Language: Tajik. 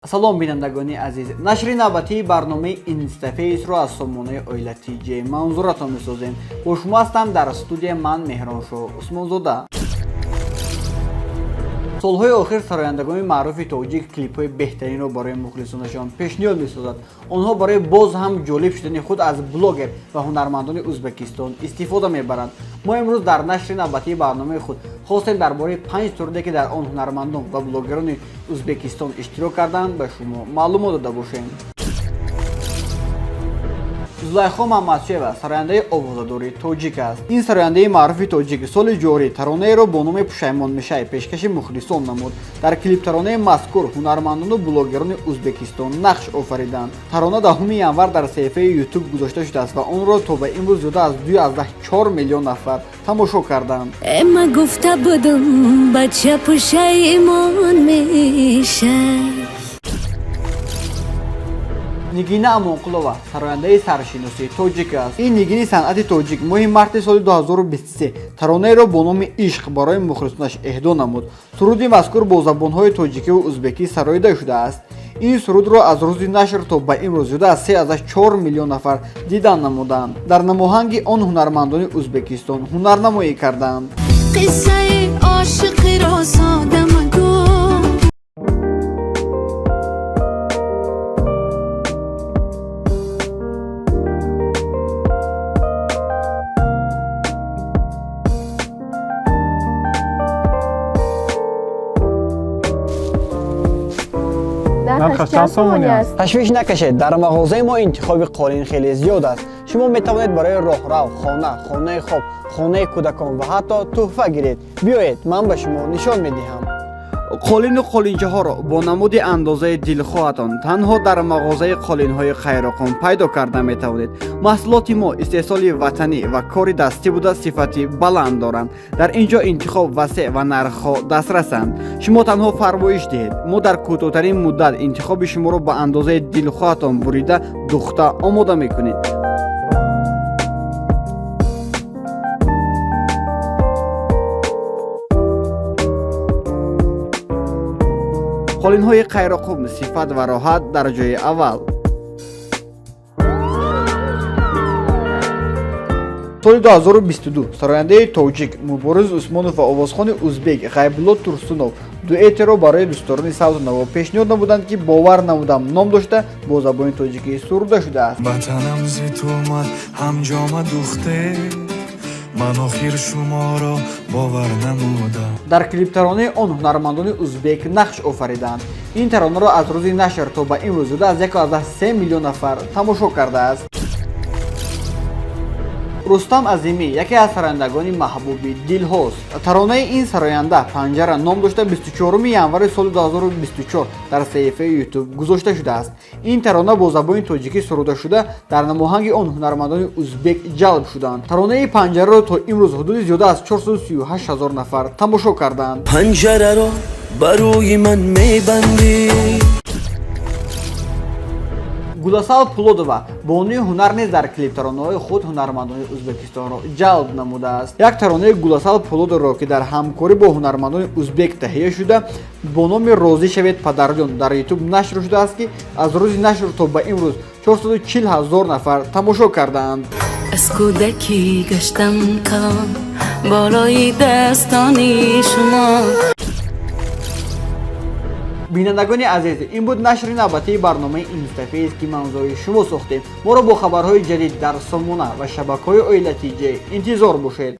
салом бинандагони азиз, нашри навбатии барномаи Instaface-ро аз сомонаи оила TJ манзуратон месозем. Бо шумо ҳастам дар студия ман Меҳроншоҳ Усмонзода. солҳои охир сарояндагони маъруфи тоҷик клипҳои беҳтаринро барои мухлисонашон пешниҳод месозад. онҳо барои боз ҳам ҷолиб шудани худ аз блогер ва ҳунармандони Узбекистон истифода мебаранд. мо имрӯз дар нашри навбатии барномаи худ хостем дар бораи 5 суруде ки дар он ҳунармандон ва блогерони Узбекистон иштирок карданд ба шумо маълумот дода бошем. Зулайхо Маҳмадшева сарояндаи овозадори тоҷик аст. Ин сарояндаи маъруфи тоҷик соли ҷорӣ таронаеро бо номи Пушаймон Мешай пешкаши мухлисон намуд. Дар клиптаронаи мазкур ҳунармандону блогерони Узбекистон нақш офариданд. Тарона 10 январ дар саҳифаи YouTube гузошта шудааст ва онро то ба имрӯз зиёда аз 2.4 миллион нафар тамошо карданд. Эма гуфта будам бача Пушаймон Мешай. Нигина Амонқулова сарояндаи саршиноси тоҷик аст. Ин нигини санъати тоҷик моҳи марти соли 2023 таронаеро бо номи Ишқ барои мухлисонаш эҳдо намуд. суруди мазкур бо забонҳои тоҷикиву узбекӣ сароида шудааст. ин сурудро аз рӯзи нашр то ба имрӯз зиёда аз 3.4 миллион нафар дидан намуданд. дар намоҳанги он ҳунармандони Узбекистон ҳунарнамоӣ карданд. қиссаи ошиқиро сода магӯ. нархаш чанд сомони аст? ташвиш накашед, дар мағозаи мо интихоби қолин хеле зиёд аст. шумо метавонед барои роҳрав, хона, хонаи хоб, хонаи кӯдакон ва ҳатто тӯҳфа гиред. биёед, ман ба шумо нишон медиҳам. қолину қолинчаҳоро бо намуди андозаи дилхоҳатон танҳо дар мағозаи қолинҳои хайрокон пайдо карда метавонед. маҳсулоти мо истеҳсоли ватанӣ ва кори дастӣ буда сифати баланд доранд. дар ин ҷо интихоб васеъ ва нархҳо дастрасанд. шумо танҳо фармоиш диҳед. мо дар кӯтоҳтарин муддат интихоби шуморо ба андозаи дилхоҳатон бурида духта омода мекунед. қолинҳои қайроқум сифат ва роҳат дар ҷои аввал. соли 2022 сарояндаи тоҷик Мубориз Усмонов ва овозхони узбек Ғайбулло Турсунов дуэтеро барои дӯстдорони савту наво пешниҳод намуданд ки бовар намудам ном дошта бо забони тоҷикӣ суруда шудааст. ватанам зи ту омад ҳамҷома духте ман охир шуморо бовар намудам. дар клиптаронаи он ҳунармандони узбек нақш офариданд. ин таронаро аз рӯзи нашр то ба имрӯз зиёда аз 1.3 миллион нафар тамошо кардааст. рустам Азимӣ яке аз сарояндагони маҳбуби дилҳост. таронаи ин сароянда панҷара ном дошта 24 январи соли 2024 дар саҳифаи YouTube гузошта шудааст. ин тарона бо забони тоҷикӣ суруда шуда дар намоҳанги он ҳунармандони узбек ҷалб шуданд. таронаи панҷараро то имрӯз ҳудуди зиёда аз 438 000 нафар тамошо карданд. панҷараро ба рӯи ман мебандӣ. Гуласал Пулодова бонуи ҳунар низ дар клиптаронаҳои худ ҳунармандони Узбекистонро ҷалб намудааст. як таронаи Гуласал Пулодовро ки дар ҳамкорӣ бо ҳунармандони узбек таҳия шуда бо номи Розӣ шавед Падарҷон дар YouTube нашр шудааст ки аз рӯзи нашр то ба имрӯз 440 000 нафар тамошо кардаанд. аз кӯдакӣ гаштам калон болои дастони шумо. бинандагони азиз, ин буд нашри навбатии барномаи Instaface ки манзури шумо сохтем. моро бо хабарҳои ҷадид дар сомона ва шабакаҳои оила TJ интизор бошед.